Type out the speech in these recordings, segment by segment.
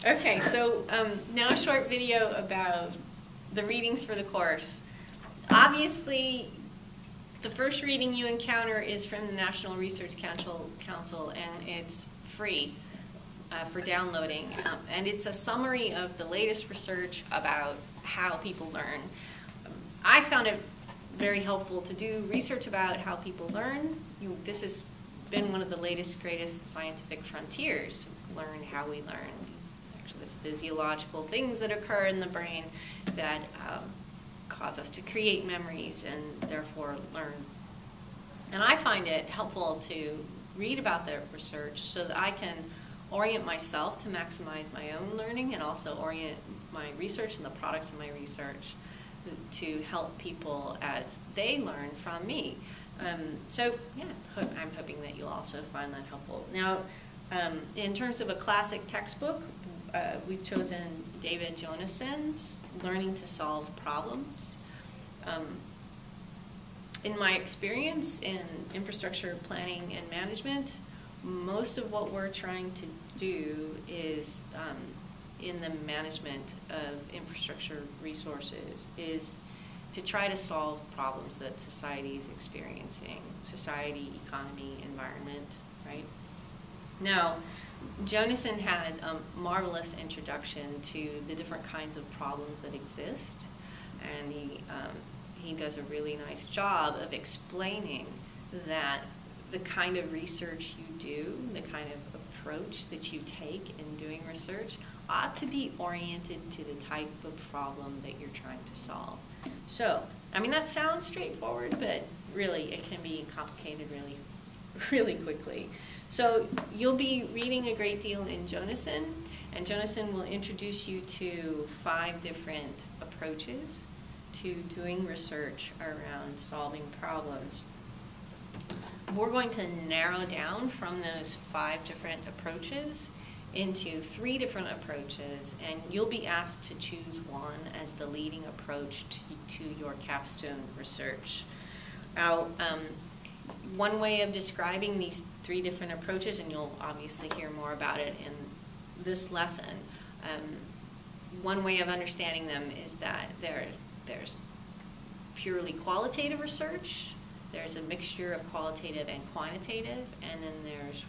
Okay, so now a short video about the readings for the course. Obviously, the first reading you encounter is from the National Research Council, and it's free for downloading. And it's a summary of the latest research about how people learn. I found it very helpful to do research about how people learn. This has been one of the latest, greatest scientific frontiers. Learn how we learn. Actually, the physiological things that occur in the brain that cause us to create memories and therefore learn. And I find it helpful to read about their research so that I can orient myself to maximize my own learning and also orient my research and the products of my research to help people as they learn from me. So yeah, I'm hoping that you'll also find that helpful. Now, in terms of a classic textbook, we've chosen David Jonassen's Learning to Solve Problems. In my experience in infrastructure planning and management, most of what we're trying to do is in the management of infrastructure resources is to try to solve problems that society is experiencing, society, economy, environment, right? Now, Jonassen has a marvelous introduction to the different kinds of problems that exist, and he does a really nice job of explaining that the kind of research you do, the kind of approach that you take in doing research ought to be oriented to the type of problem that you're trying to solve. So, I mean, that sounds straightforward, but really it can be complicated really quickly. So you'll be reading a great deal in Jonassen, and Jonassen will introduce you to 5 different approaches to doing research around solving problems. We're going to narrow down from those 5 different approaches into 3 different approaches, and you'll be asked to choose one as the leading approach to your capstone research. Now, one way of describing these 3 different approaches, and you'll obviously hear more about it in this lesson, one way of understanding them is that there's purely qualitative research, there's a mixture of qualitative and quantitative, and then there's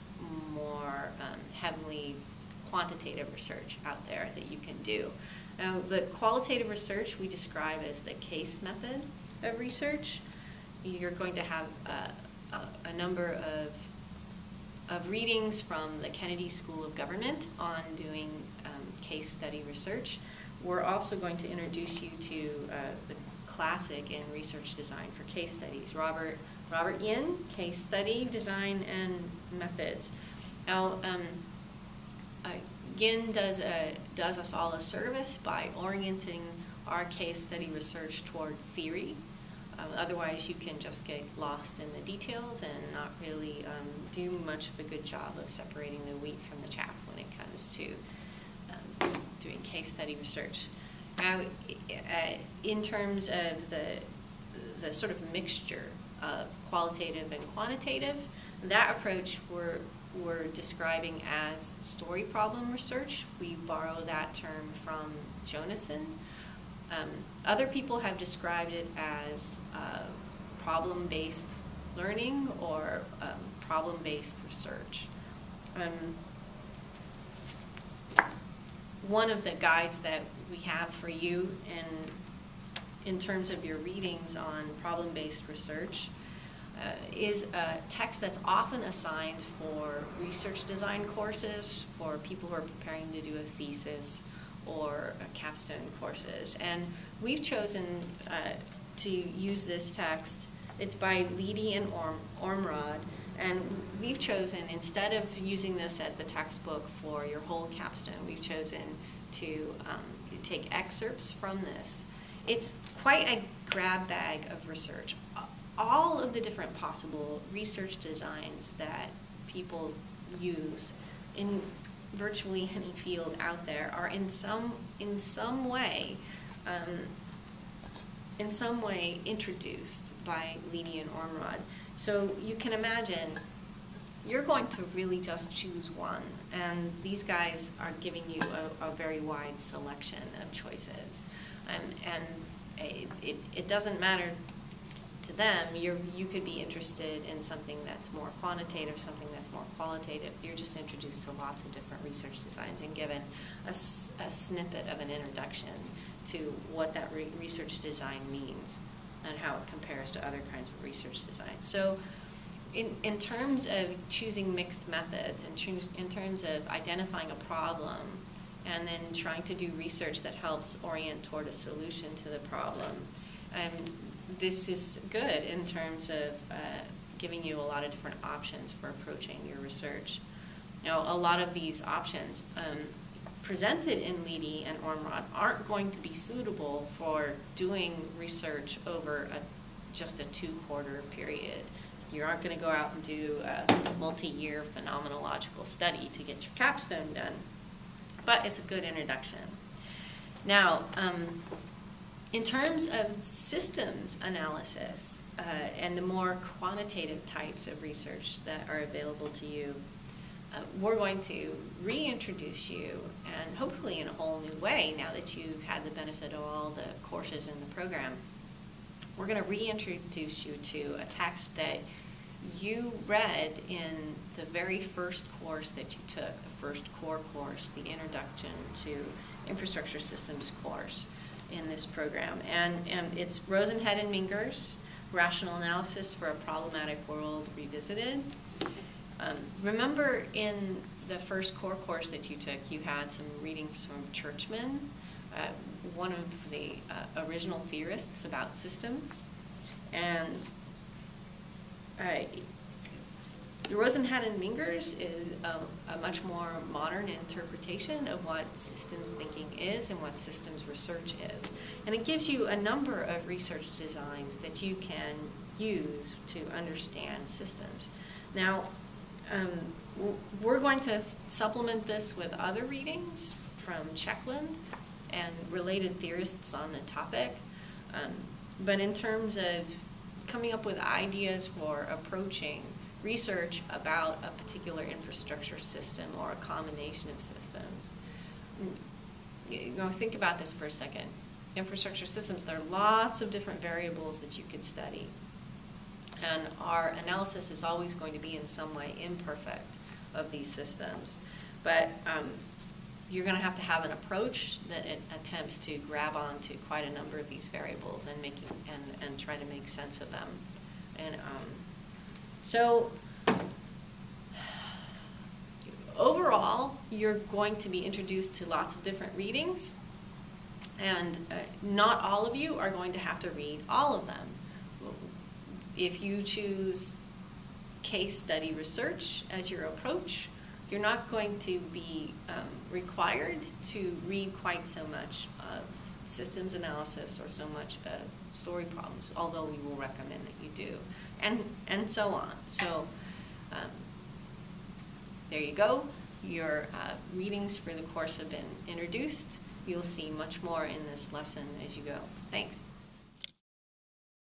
more heavily quantitative research out there that you can do. Now, the qualitative research we describe as the case method of research. You're going to have a number of readings from the Kennedy School of Government on doing case study research. We're also going to introduce you to the classic in research design for case studies, Robert Yin, Case Study Design and Methods. Now, Yin does us all a service by orienting our case study research toward theory. Otherwise, you can just get lost in the details and not really do much of a good job of separating the wheat from the chaff when it comes to doing case study research. Now, in terms of the sort of mixture of qualitative and quantitative, that approach we're describing as story problem research. We borrow that term from Jonassen. Other people have described it as problem-based learning or problem-based research. One of the guides that we have for you in terms of your readings on problem-based research is a text that's often assigned for research design courses for people who are preparing to do a thesis or capstone courses. And we've chosen to use this text. It's by Leedy and Ormrod. And we've chosen, instead of using this as the textbook for your whole capstone, we've chosen to take excerpts from this. It's quite a grab bag of research. All of the different possible research designs that people use in virtually any field out there are in some way introduced by Leedy and Ormrod. So you can imagine you're going to really just choose one. And these guys are giving you a very wide selection of choices. It doesn't matter to them. You could be interested in something that's more quantitative, something that's more qualitative. You're just introduced to lots of different research designs and given a snippet of an introduction to what that research design means and how it compares to other kinds of research designs. So in terms of choosing mixed methods and in terms of identifying a problem and then trying to do research that helps orient toward a solution to the problem, this is good in terms of giving you a lot of different options for approaching your research. Now, a lot of these options presented in Leidy and Ormrod aren't going to be suitable for doing research over just a 2-quarter period. You aren't going to go out and do a multi-year phenomenological study to get your capstone done, but it's a good introduction. Now, in terms of systems analysis and the more quantitative types of research that are available to you, we're going to reintroduce you, and hopefully in a whole new way now that you've had the benefit of all the courses in the program, we're going to reintroduce you to a text that you read in the very first course that you took, the first core course, the Introduction to Infrastructure Systems course in this program. And it's Rosenhead and Mingers, Rational Analysis for a Problematic World Revisited. Remember in the first core course that you took, you had some readings from Churchman, one of the original theorists about systems. And Rosenhead and Mingers is a much more modern interpretation of what systems thinking is and what systems research is. And it gives you a number of research designs that you can use to understand systems. Now, we're going to supplement this with other readings from Checkland and related theorists on the topic. But in terms of coming up with ideas for approaching research about a particular infrastructure system or a combination of systems, think about this for a second. Infrastructure systems, there are lots of different variables that you could study. And our analysis is always going to be in some way imperfect of these systems. But you're going to have an approach that it attempts to grab onto quite a number of these variables and try to make sense of them. And so overall, you're going to be introduced to lots of different readings, and not all of you are going to have to read all of them. If you choose case study research as your approach, you're not going to be required to read quite so much of systems analysis or so much of story problems, although we will recommend that you do, and so on. So there you go. Your readings for the course have been introduced. You'll see much more in this lesson as you go. Thanks.